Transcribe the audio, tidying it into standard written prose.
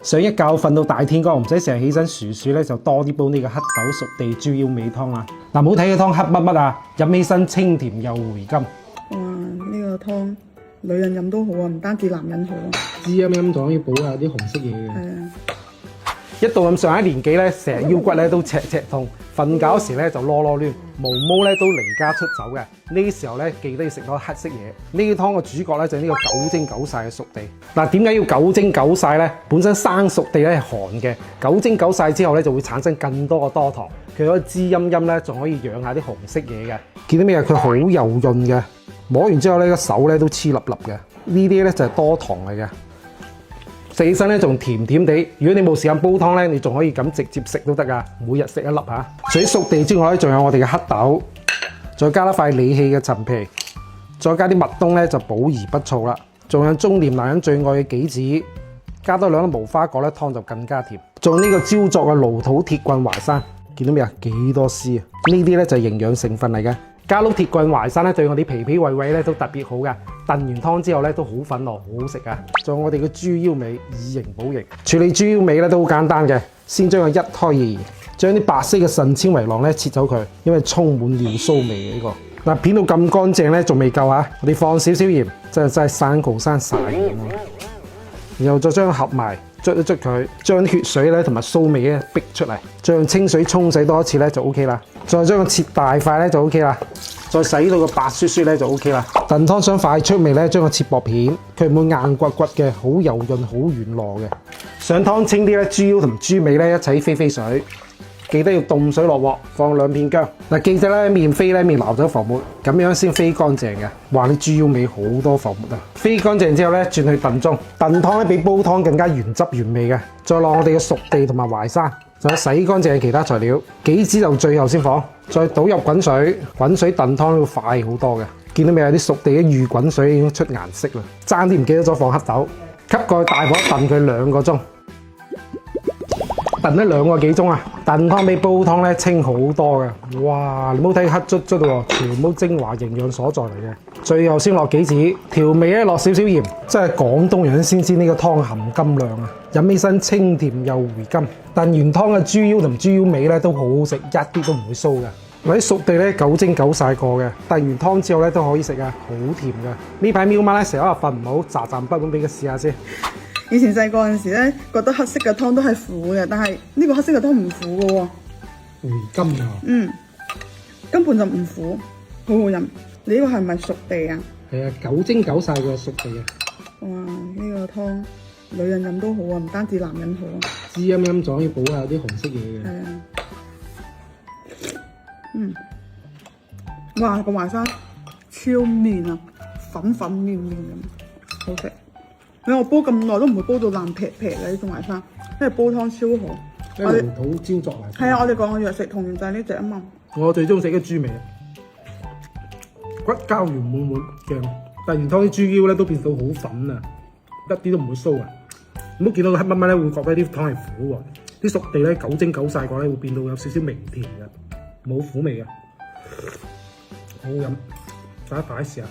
想一覺瞓到大天光，唔使成日起身薯薯咧，就多啲煲呢個黑豆熟地豬腰味湯啦。嗱，唔好睇個湯黑乜乜啊，飲起身清甜又回甘。哇！呢個湯女人飲都好啊，唔單止男人好啊。滋陰陰仲可以補下啲紅色嘢嘅。係啊。一到咁上下年紀咧，成日腰骨咧都赤痛，瞓覺時咧就囉囉攣，毛毛咧都離家出走嘅。呢時候咧記得要食多黑色嘢。呢湯嘅主角咧就係呢個九蒸九曬嘅熟地。嗱，點解要九蒸九曬咧？本身生熟地咧係寒嘅，九蒸九曬之後咧就會產生更多嘅多糖，佢可以滋陰陰咧，仲可以養下啲紅色嘢嘅。見到咩啊？佢好柔潤嘅，摸完之後咧個手咧都黐粒粒嘅。呢啲咧就係多糖嚟嘅。食起身咧仲甜甜地，如果你冇時間煲湯咧，你仲可以咁直接食都得噶，每日食一粒嚇。除咗熟地之外咧，仲有我哋嘅黑豆，再加一塊理氣嘅陳皮，再加啲麥冬咧就補而不燥啦。仲有中年男人最愛嘅杞子，加多2粒無花果咧，湯就更加甜。仲有呢個焦作嘅蘆土鐵棍淮山，見到未啊？幾多絲啊？呢啲咧就係營養成分嚟嘅。加碌鐵棍淮山咧，對我哋脾脾胃胃咧都特別好嘅。燉完湯之後咧都好粉落，好好食啊！仲有我哋嘅豬腰尾以形補形。處理豬腰尾咧都好簡單嘅，先將佢一開二言，將啲白色嘅腎纖維囊咧切走佢，因為充滿尿騷味嘅呢個。嗱，片到咁乾淨咧仲未夠啊！我哋放少少鹽，真係生蠔生曬鹽啊！然後再將佢合埋，捽一捽佢，將血水咧同埋騷味咧逼出嚟，再用清水沖洗多一次咧就 OK 啦。再將佢切大塊咧就 OK 啦。再洗到個白雪雪咧就 OK 啦。燉湯想快出味咧，將佢切薄片，佢唔會硬骨骨嘅，好柔潤、好軟糯嘅。上湯清啲咧，豬腰同豬尾咧一齊飛水，記得要凍水落鑊，放2片薑。嗱，記得咧面飛咧面撈走浮沫，咁樣先飛乾淨嘅。話你豬腰尾好多浮沫啊！飛乾淨之後咧，轉去燉盅，燉湯咧比煲湯更加原汁原味嘅。再落我哋嘅熟地同埋淮山。仲有洗乾淨嘅其他材料，杞子就最後先放，再倒入滾水，滾水燉湯會快好多嘅。見到未啊？啲熟地嘅預滾水已經出顏色啦，爭啲唔記得咗放黑豆，吸蓋大火燉佢2個鐘，燉咗2個幾鐘啊！燉湯比煲湯咧清好多嘅。哇！你唔好睇黑卒卒喎，全部精華營養所在嚟嘅。最後先落杞子，調味咧落少少鹽，真係廣東人先知呢個湯含金量啊！飲起身清甜又回甘。燉完湯嘅豬腰同豬腰尾咧都好好食，一啲都唔會騷嘅。或者熟地咧九蒸九曬過嘅，燉完湯之後咧都可以食啊，好甜嘅。呢排喵媽咧成日話瞓唔好，雜不咁俾佢試下先。以前細個嗰陣時咧，覺得黑色嘅湯都係苦嘅，但係呢個黑色嘅湯唔苦嘅喎。回甘啊！根本就唔苦，好好飲。你呢個係咪熟地啊？係啊，九蒸九曬嘅熟地啊！哇！呢個湯女人飲都好啊，唔單止男人好啊。滋陰陰仲可以補下啲紅色嘢嘅。係啊。哇！個淮山超綿啊，粉粉嫩嫩咁，好食。你我煲咁耐都唔會煲到爛劈劈嘅呢種淮山，因為煲湯超好。蘆土焦作淮山。係啊，我哋講嘅藥食同源就係呢隻啊嘛。我最中意食嘅豬尾，骨膠原滿滿嘅，燉完湯啲豬腰咧都變到好粉啊，一啲都唔會騷啊！唔好見到個黑乜乜咧，會覺得啲湯係苦喎。啲熟地咧九蒸九曬過咧，會變到有少少微甜嘅，冇苦味嘅，好好飲，大家快啲試下。